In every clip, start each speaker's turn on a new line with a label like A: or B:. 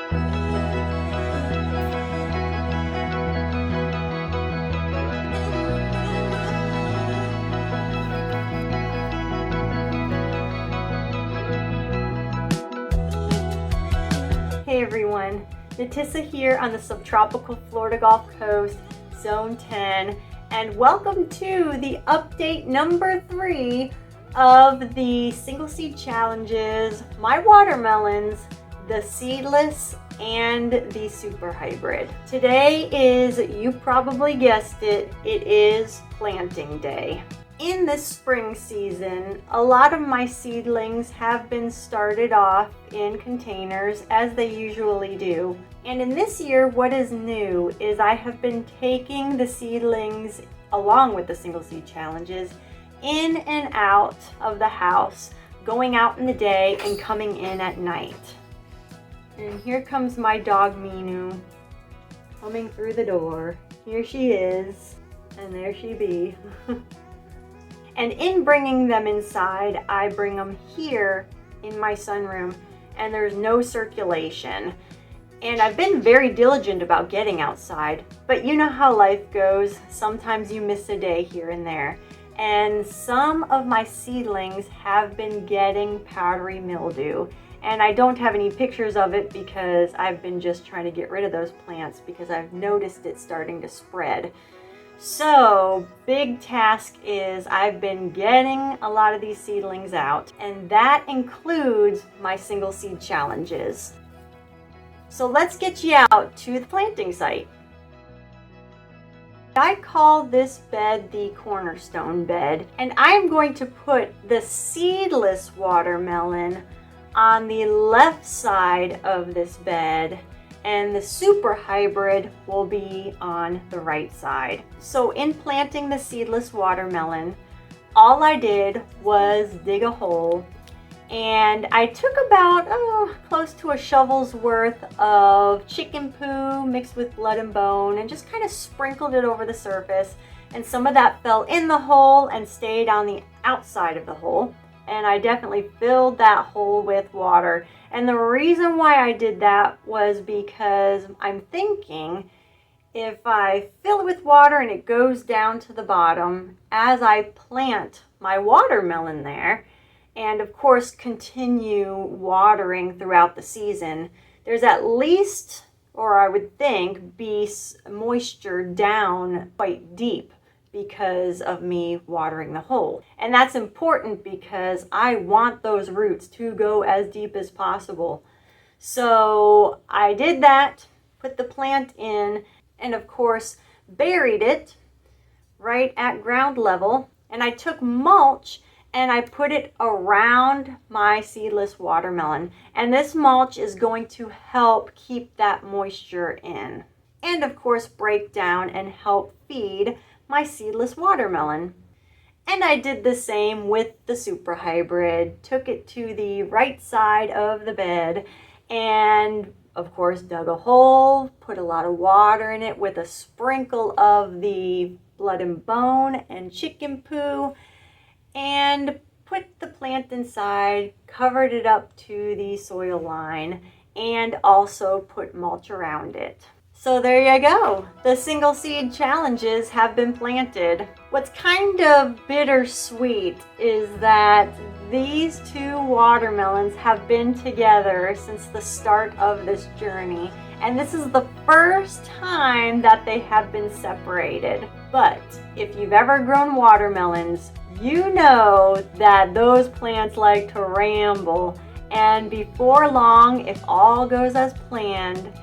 A: Hey everyone, Natissa here on the subtropical Florida Gulf Coast, Zone 10, and welcome to the update number 3 of the single seed challenges, my watermelons, the seedless and the super hybrid. Today is, you probably guessed it, it is planting day. In this spring season, a lot of my seedlings have been started off in containers as they usually do. And in this year, what is new is I have been taking the seedlings along with the single seed challenges in and out of the house, going out in the day and coming in at night. And here comes my dog Minu coming through the door. Here she is, and there she be. And in bringing them inside, I bring them here in my sunroom, and there's no circulation. And I've been very diligent about getting outside, but you know how life goes. Sometimes you miss a day here and there. And some of my seedlings have been getting powdery mildew. And I don't have any pictures of it because I've been just trying to get rid of those plants because I've noticed it starting to spread. So, big task is I've been getting a lot of these seedlings out, and that includes my single seed challenges. So let's get you out to the planting site. I call this bed the cornerstone bed, and I'm going to put the seedless watermelon on the left side of this bed, and the super hybrid will be on the right side. So in planting the seedless watermelon, all I did was dig a hole, and I took about close to a shovel's worth of chicken poo mixed with blood and bone and just kind of sprinkled it over the surface, and some of that fell in the hole and stayed on the outside of the hole. And I definitely filled that hole with water. And the reason why I did that was because I'm thinking if I fill it with water and it goes down to the bottom, as I plant my watermelon there, and of course continue watering throughout the season, there's at least, or I would think, be moisture down quite deep because of me watering the hole. And that's important because I want those roots to go as deep as possible. So I did that, put the plant in, and of course buried it right at ground level. And I took mulch and I put it around my seedless watermelon. And this mulch is going to help keep that moisture in. And of course break down and help feed my seedless watermelon. And I did the same with the super hybrid. Took it to the right side of the bed and of course dug a hole, put a lot of water in it with a sprinkle of the blood and bone and chicken poo, and put the plant inside, covered it up to the soil line, and also put mulch around it. So there you go. The single seed challenges have been planted. What's kind of bittersweet is that these two watermelons have been together since the start of this journey. And this is the first time that they have been separated. But if you've ever grown watermelons, you know that those plants like to ramble. And before long, if all goes as planned,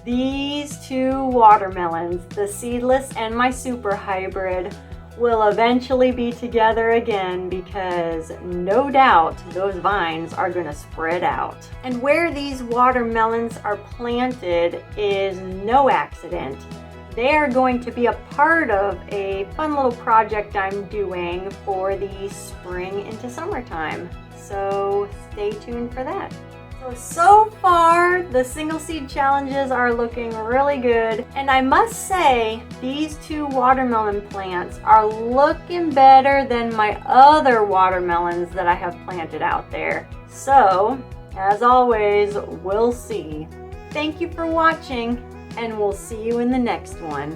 A: these two watermelons, the seedless and my super hybrid, will eventually be together again because no doubt those vines are going to spread out. And where these watermelons are planted is no accident. They are going to be a part of a fun little project I'm doing for the spring into summertime. So stay tuned for that. So far, the single seed challenges are looking really good. And I must say, these two watermelon plants are looking better than my other watermelons that I have planted out there. So, as always, we'll see. Thank you for watching, and we'll see you in the next one.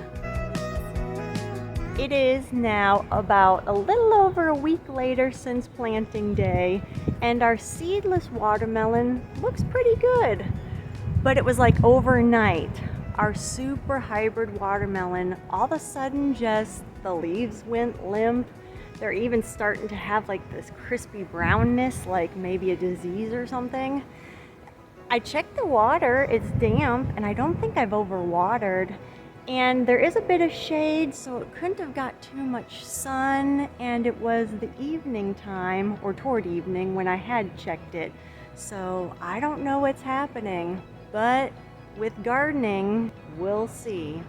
A: It is now about a little over a week later since planting day, and our seedless watermelon looks pretty good. But it was like overnight, our super hybrid watermelon, all of a sudden just the leaves went limp. They're even starting to have like this crispy brownness, like maybe a disease or something. I checked the water, it's damp, and I don't think I've overwatered. And there is a bit of shade, so it couldn't have got too much sun, and it was the evening time, or toward evening, when I had checked it. So I don't know what's happening, but with gardening, we'll see.